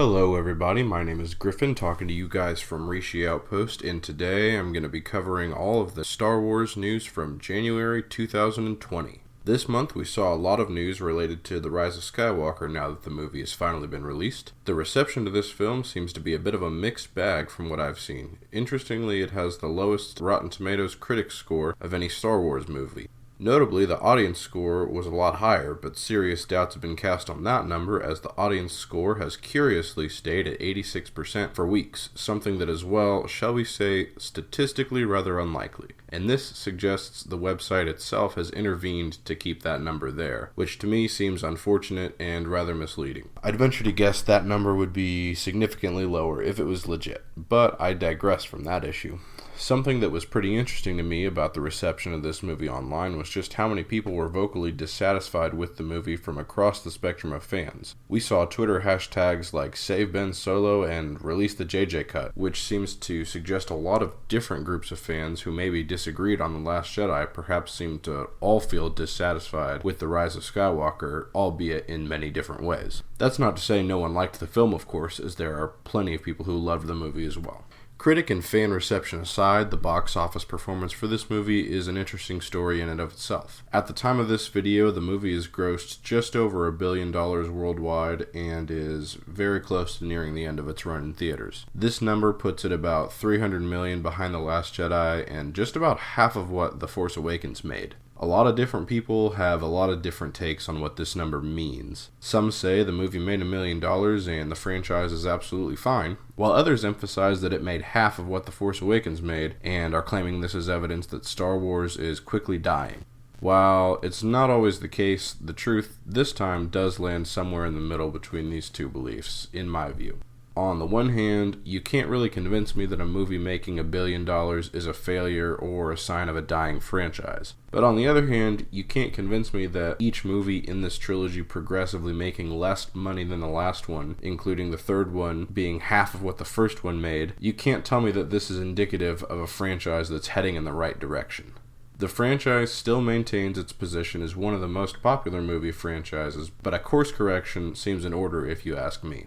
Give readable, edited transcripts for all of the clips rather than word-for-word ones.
Hello everybody, my name is Griffin, talking to you guys from Rishi Outpost, and today I'm going to be covering all of the Star Wars news from January 2020. This month we saw a lot of news related to The Rise of Skywalker now that the movie has finally been released. The reception to this film seems to be a bit of a mixed bag from what I've seen. Interestingly, it has the lowest Rotten Tomatoes critics score of any Star Wars movie. Notably, the audience score was a lot higher, but serious doubts have been cast on that number as the audience score has curiously stayed at 86% for weeks, something that is, well, shall we say, statistically rather unlikely. And this suggests the website itself has intervened to keep that number there, which to me seems unfortunate and rather misleading. I'd venture to guess that number would be significantly lower if it was legit, but I digress from that issue. Something that was pretty interesting to me about the reception of this movie online was just how many people were vocally dissatisfied with the movie from across the spectrum of fans. We saw Twitter hashtags like Save Ben Solo and Release the JJ Cut, which seems to suggest a lot of different groups of fans who maybe disagreed on The Last Jedi perhaps seem to all feel dissatisfied with The Rise of Skywalker, albeit in many different ways. That's not to say no one liked the film, of course, as there are plenty of people who loved the movie as well. Critic and fan reception aside, the box office performance for this movie is an interesting story in and of itself. At the time of this video, the movie has grossed just over $1 billion worldwide and is very close to nearing the end of its run in theaters. This number puts it about $300 million behind The Last Jedi and just about half of what The Force Awakens made. A lot of different people have a lot of different takes on what this number means. Some say the movie made $1 million and the franchise is absolutely fine, while others emphasize that it made half of what The Force Awakens made and are claiming this is evidence that Star Wars is quickly dying. While it's not always the case, the truth this time does land somewhere in the middle between these two beliefs, in my view. On the one hand, you can't really convince me that a movie making $1 billion is a failure or a sign of a dying franchise. But on the other hand, you can't convince me that each movie in this trilogy progressively making less money than the last one, including the third one being half of what the first one made, you can't tell me that this is indicative of a franchise that's heading in the right direction. The franchise still maintains its position as one of the most popular movie franchises, but a course correction seems in order if you ask me.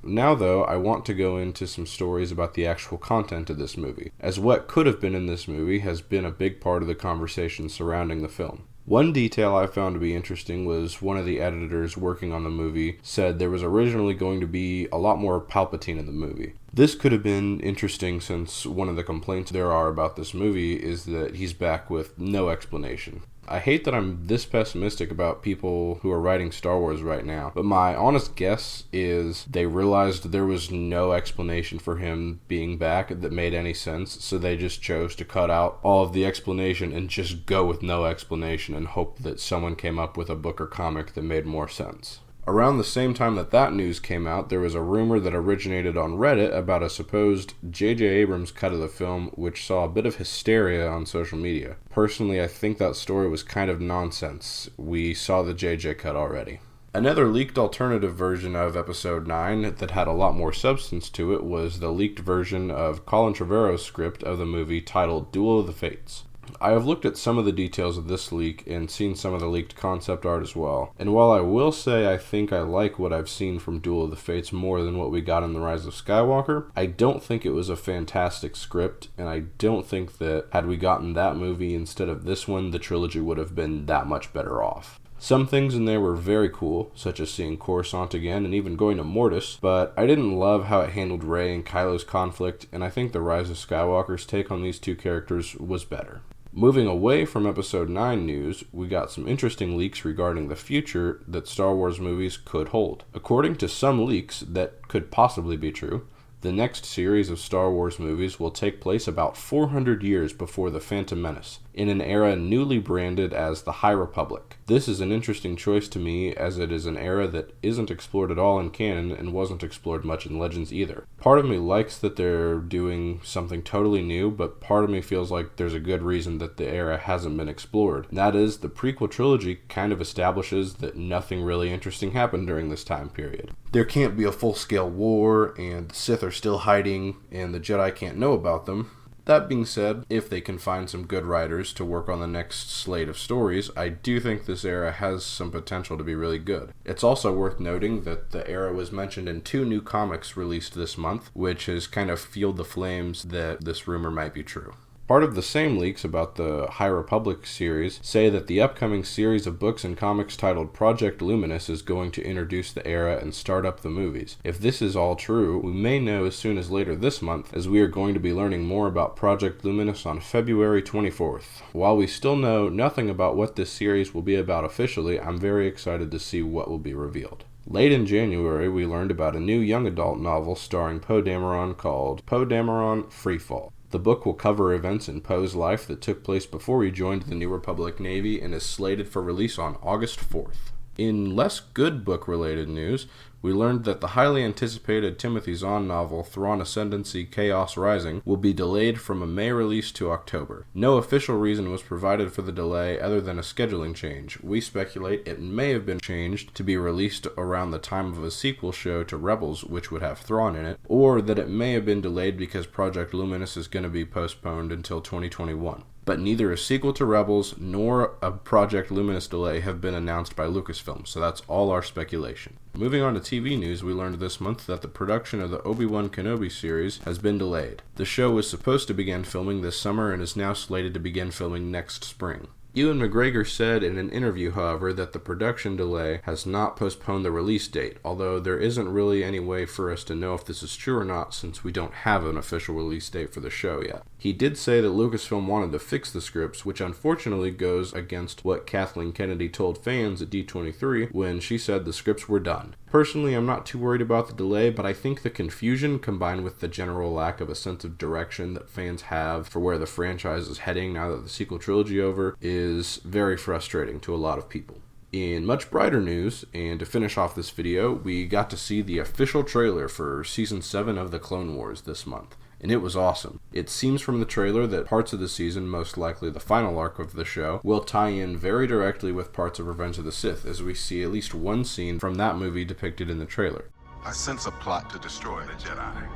Now though, I want to go into some stories about the actual content of this movie, as what could have been in this movie has been a big part of the conversation surrounding the film. One detail I found to be interesting was one of the editors working on the movie said there was originally going to be a lot more Palpatine in the movie. This could have been interesting since one of the complaints there are about this movie is that he's back with no explanation. I hate that I'm this pessimistic about people who are writing Star Wars right now, but my honest guess is they realized there was no explanation for him being back that made any sense, so they just chose to cut out all of the explanation and just go with no explanation and hope that someone came up with a book or comic that made more sense. Around the same time that news came out, there was a rumor that originated on Reddit about a supposed J.J. Abrams cut of the film, which saw a bit of hysteria on social media. Personally, I think that story was kind of nonsense. We saw the J.J. cut already. Another leaked alternative version of Episode 9 that had a lot more substance to it was the leaked version of Colin Trevorrow's script of the movie titled Duel of the Fates. I have looked at some of the details of this leak and seen some of the leaked concept art as well, and while I will say I think I like what I've seen from Duel of the Fates more than what we got in The Rise of Skywalker, I don't think it was a fantastic script, and I don't think that had we gotten that movie instead of this one, the trilogy would have been that much better off. Some things in there were very cool, such as seeing Coruscant again and even going to Mortis, but I didn't love how it handled Rey and Kylo's conflict, and I think The Rise of Skywalker's take on these two characters was better. Moving away from Episode 9 news, we got some interesting leaks regarding the future that Star Wars movies could hold. According to some leaks that could possibly be true, the next series of Star Wars movies will take place about 400 years before The Phantom Menace, in an era newly branded as the High Republic. This is an interesting choice to me as it is an era that isn't explored at all in canon and wasn't explored much in Legends either. Part of me likes that they're doing something totally new, but part of me feels like there's a good reason that the era hasn't been explored. And that is, the prequel trilogy kind of establishes that nothing really interesting happened during this time period. There can't be a full-scale war, and the Sith are still hiding, and the Jedi can't know about them. That being said, if they can find some good writers to work on the next slate of stories, I do think this era has some potential to be really good. It's also worth noting that the era was mentioned in 2 new comics released this month, which has kind of fueled the flames that this rumor might be true. Part of the same leaks about the High Republic series say that the upcoming series of books and comics titled Project Luminous is going to introduce the era and start up the movies. If this is all true, we may know as soon as later this month, as we are going to be learning more about Project Luminous on February 24th. While we still know nothing about what this series will be about officially, I'm very excited to see what will be revealed. Late in January, we learned about a new young adult novel starring Poe Dameron called Poe Dameron Freefall. The book will cover events in Poe's life that took place before he joined the New Republic Navy and is slated for release on August 4th. In less good book-related news, we learned that the highly anticipated Timothy Zahn novel Thrawn Ascendancy Chaos Rising will be delayed from a May release to October. No official reason was provided for the delay other than a scheduling change. We speculate it may have been changed to be released around the time of a sequel show to Rebels, which would have Thrawn in it, or that it may have been delayed because Project Luminous is going to be postponed until 2021. But neither a sequel to Rebels nor a Project Luminous delay have been announced by Lucasfilm, so that's all our speculation. Moving on to TV news, we learned this month that the production of the ObiWan Kenobi series has been delayed. The show was supposed to begin filming this summer and is now slated to begin filming next spring. Ewan McGregor said in an interview, however, that the production delay has not postponed the release date, although there isn't really any way for us to know if this is true or not since we don't have an official release date for the show yet. He did say that Lucasfilm wanted to fix the scripts, which unfortunately goes against what Kathleen Kennedy told fans at D23 when she said the scripts were done. Personally, I'm not too worried about the delay, but I think the confusion combined with the general lack of a sense of direction that fans have for where the franchise is heading now that the sequel trilogy over is very frustrating to a lot of people. In much brighter news, and to finish off this video, we got to see the official trailer for Season 7 of The Clone Wars this month, and it was awesome. It seems from the trailer that parts of the season, most likely the final arc of the show, will tie in very directly with parts of Revenge of the Sith, as we see at least one scene from that movie depicted in the trailer. I sense a plot to destroy the Jedi.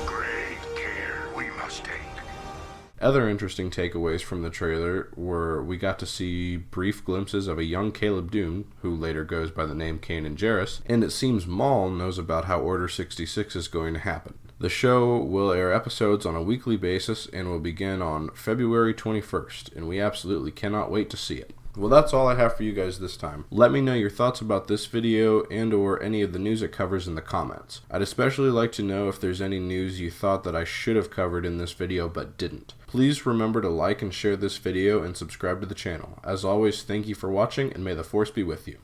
Great care we must take. Other interesting takeaways from the trailer were we got to see brief glimpses of a young Caleb Dune, who later goes by the name Kanan Jarrus, and it seems Maul knows about how Order 66 is going to happen. The show will air episodes on a weekly basis and will begin on February 21st, and we absolutely cannot wait to see it. Well, that's all I have for you guys this time. Let me know your thoughts about this video and or any of the news it covers in the comments. I'd especially like to know if there's any news you thought that I should have covered in this video but didn't. Please remember to like and share this video and subscribe to the channel. As always, thank you for watching and may the Force be with you.